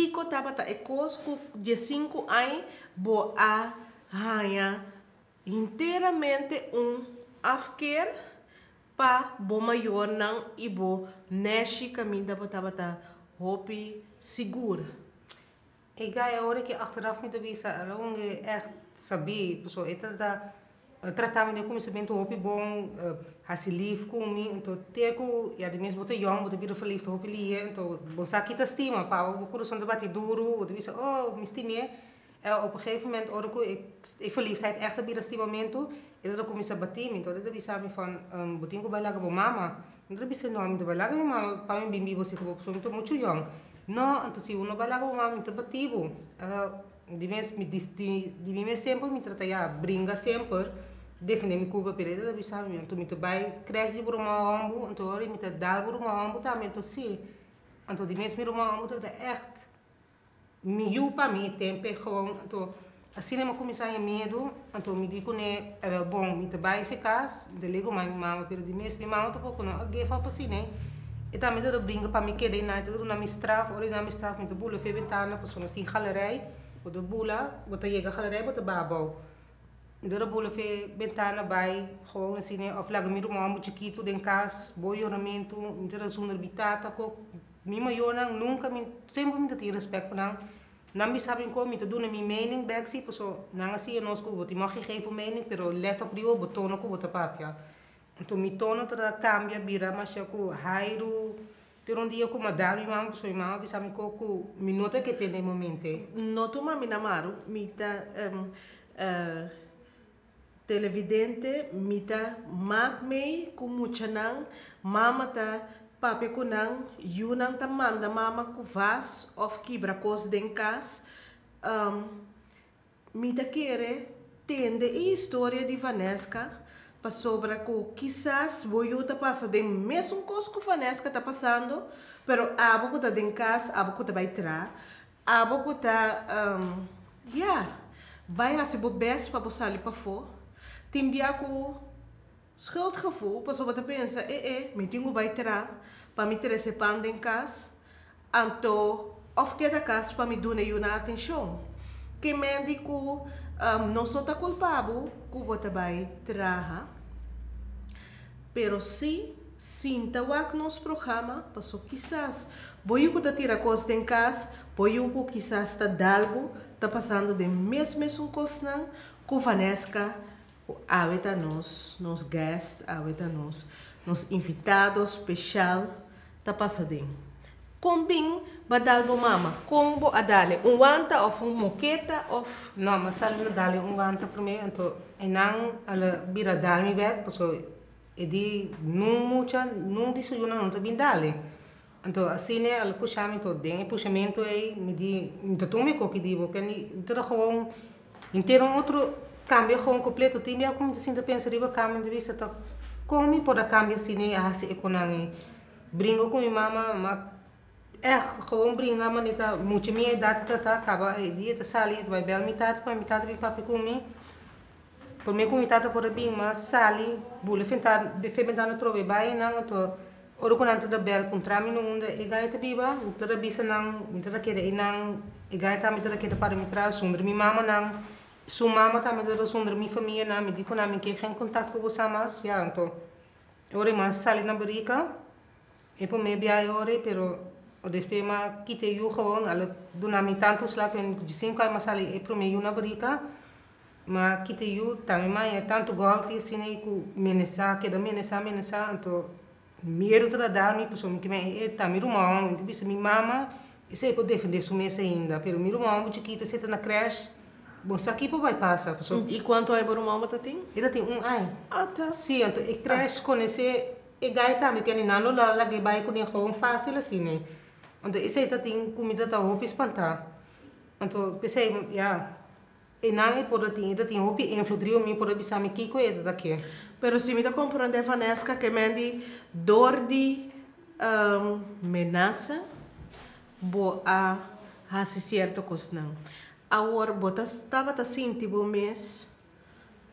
Kiko tava ta ekos ku de 5 anos bo a ganha inteiramente afker pa bo maior nang ibo neshi caminho da tava ta hopi seguro. Ik ga je horen que achteraf met de visa, along echt sabi, so eta tratamento de conhecimento hopi bom, hasi lief kumi, então teco, ja de mensen boten jong, boten bira verliefd hopi lie, então bom sakita stima, pa o coração de bate duro, de visa, oh, me stime, op een gegeven moment orko ik verliefdheid echt bira stimamento, e dat kom isa batim, então dat bisa mi van botin ko balaga bo mama, dat bisa no mi balaga mi mama, pa mi bimbi bo se ko so muito muito jong. No, então se uno balaga bo mama, muito bativo. De mim sempre me trata ya brinca sempre defender me cuba pereda da bisa me então me vai cresce por uma ombu então ori me dá por uma ombu também então sim então de mim me uma ombu trata echt me yupa me tempo gewoon então assim não começar a medo então me digo né é bom me vai eficaz de ligo mais mama pero de mim minha mama tá pouco não a gefa para assim né e também tudo brinca para me querer na tudo na me straf ori na me straf me to bule fe ventana pessoas tem galerij de bula, wat je galerij, wat de babo. De bula fe ventana bij, gewoon assim, of laga miro muito chiquito den cas, boi ornamento, de zonder bitata, ko, mi maior nunca me sempre me tem respeito para não me sabem como me doen minha mening back so não assim nós que vou mag je geven mening, pero let op rio betonen ko bota papia. Então me torna tra cambia bira mas eu hairu pero dia como dar minha mãe pessoa minha mãe bisa me coco minuto que tem no momento. Noto mami namaru mita televidente mita mag mei kumuchanang mama ta papi kunang yunang ta manda mama kuvas of kibra kos den kas mita querer tende a história de Vanesca para sobre que quizás voy a pasar de mesmo coisa que Vanesca está passando, pero abo que tá em casa, abo que tá vai tra, abo que tá vai assim bo best para você ali para fora. Timbia com schuldgevoel, pas op wat pensa, me tenho vai tra, para me ter esse pão em casa, anto of que da casa para me dar uma atenção. Que médico não sou tá culpado, que você vai trabalhar, pero sim, sinta o nosso programa, passou quizás, boiu que tira coisa em casa, boiu que quizás está dalgo, está passando de mesmo coisa com Vanesca, aveta nos guest, aveta nos invitado especial, está passando. Combin badalbo mama, combo adale, wanta of moqueta of não, mas sal dale wanta primeiro, então enang ala bira dale bet, porque edi não desayuna não tá bem dale. Então assim né, ala puxamento den, puxamento aí me di, então tu me coque digo que ni então gewoon inteiro outro cambio gewoon completo, tem já como assim da pensa riba cambio de vista tá como por a cambio assim né, assim econômico. Brinco com minha mama gewoon brinca maar niet moet je meer dat acaba die te sali het bij bel mitad bij papi comi por me comi tata por bem mas sali bule fentar befebentar trove bij nang to oro con ante da bel contra mi nunde e gai te biba mitra bisa nang mitra kede inang e gai ta mitra kede para mitra sonder mi mama nang su mama ta mitra sonder mi família na me dico na mi que geen contact com você mas ja então ore mas sali na berica e por me bia ore pero o después ma quite yo gewoon al dunami tanto slag en de 5 anos sali e prome una brica ma quite yo também ma é tanto golpe assim aí com menesa que da menesa então miro toda dar me pessoa que me tá miro mal então bisa minha mama e sei pode defender sua mesa ainda pero miro mal muito chiquita você tá na creche bom isso aqui vai passar pessoa e quanto é por uma tá tem? Ele tem ano tá sim então e creche conhece e gaita me que não lá que vai com ele fácil assim né. Então, isso aí tem comida tá roupa espantar. Então, pensei, e não é por tem roupa influir me por bisa me kiko é daqui. Pero se me dá compreender Vanesca que me di dor de menaça, bo a hasi certo coisa não. Agora, botas estava assim tipo mês,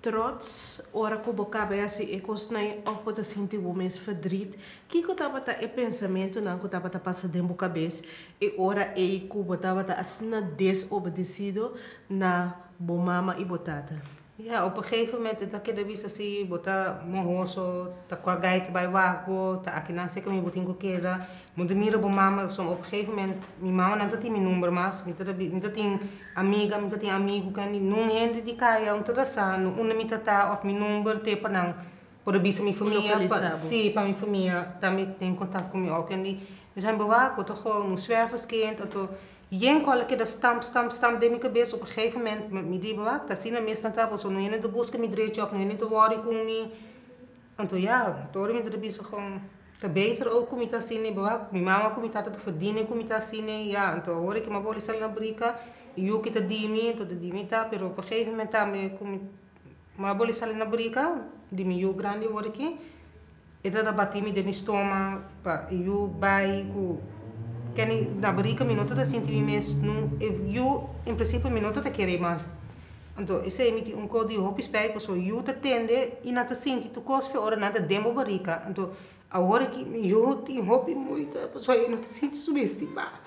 trots, ora que boca bem assim, e cosnai of pode sentir o mês verdriet, que que tava tá e pensamento não que tava tá passa dentro da cabeça, e ora e que botava tá assim na desobedecido na bomama e botata. Ja, op een gegeven moment dat je bisa si bota mohoso ta kwa gai bij wako ta akina se kami botin ko kera mo de mira bo mama som op een gegeven moment mi mama não tem meu número mas mi tem amiga mi tem amigo kan não hende di kaya um toda sa no una mi tata of mi número te panang por bisa mi família si para mi família também tem contato com mi ook en die we zijn bewaakt toch gewoon een zwerverskind of jen kolle que da stamp de mi cabeça op een gegeven moment me die bewaakt dat zien meest na tafel zo nu in de busca mi dreetje of nu in de worry com mi então ja door mi de bisa gewoon te beter ook kom ita zien bewaakt mi mama kom ita te verdienen kom ita zien ja então hoor ik maar boli sal na brica eu que te dimi então te dimi ta pero op een gegeven moment também kom maar boli sal na brica dimi eu grande hoor ik e da batimi de mi stoma pa eu bai ku Kenny na briga minuto da senti mes nu eu em princípio minuto te querer mas então esse emiti código de hopi spek so eu te tende e na te senti tu cos ora na de demo briga então agora que eu te hopi muito so eu não te senti subestimar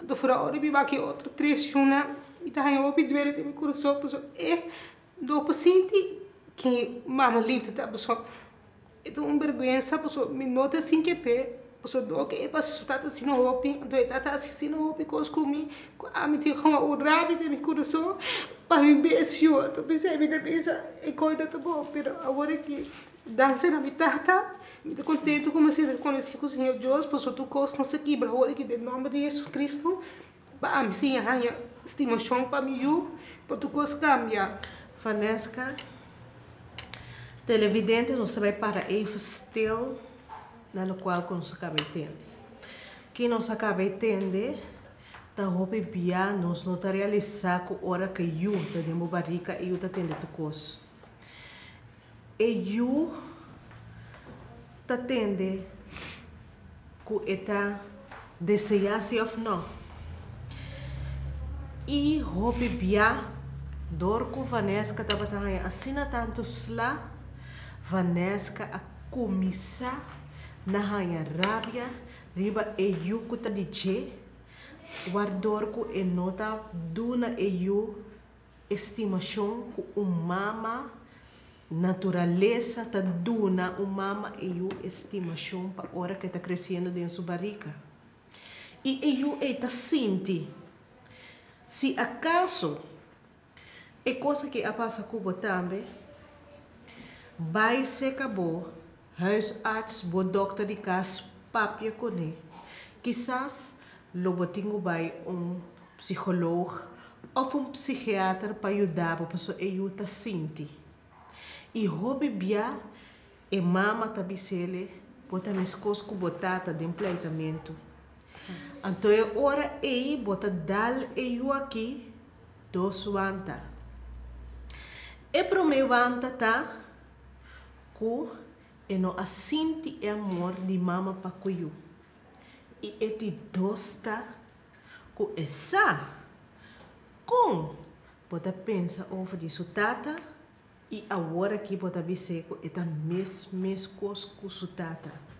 então fora ora bi que outro trechuna e tá em hopi dwele de mi coração so do paciente que mama liefde tá so então vergonha so mi nota senti pé so do que pas sutata sino hopi do tata sino hopi cos comi a mi ti gewoon o rabi de mi coração para mi besio to pensei mi cabeça e coisa tá bom pero agora que dança na mi tata me tô contente como se reconheci com o Senhor Deus por so tu cos não se quebra agora que de nome de Jesus Cristo para mi sim a estimação para mi eu por tu cos cambia Vanesca televidente não se vai para even stil na qual que nós acaba entender. Que nós acaba entender, da roupa bia nós não tá realizar com hora que eu tá dentro da barriga e eu tá tendo tu coisa. E eu tá tendo com eta desejasse ou não. E roupa bia dor com Vanesca tá batendo assim tanto slá Vanesca a comissar na hanya rabia riba e yu kuta dice guardor ku e nota duna e yu estimação ku mama naturaleza ta duna mama e yu estimação pa ora que tá crescendo dentro sua barriga e yu e ta sinti se acaso é coisa que a passa cubo também vai se acabou huisarts, bo dokter di kas, papje kone. Quizás lo botingo bij psycholoog of psychiater para ajudar para so ajuda sinti. E hobby bia e mama tabisele bota mescos com botata de empleitamento. Então é hora aí bota dal e eu aqui dos wanta. E pro meu wanta tá ku e no assinti e amor di mama pa kuyu. E eti dosta ku essa. Com bota pensa over di sutata e agora que bota biseco eta mes cos ku sutata.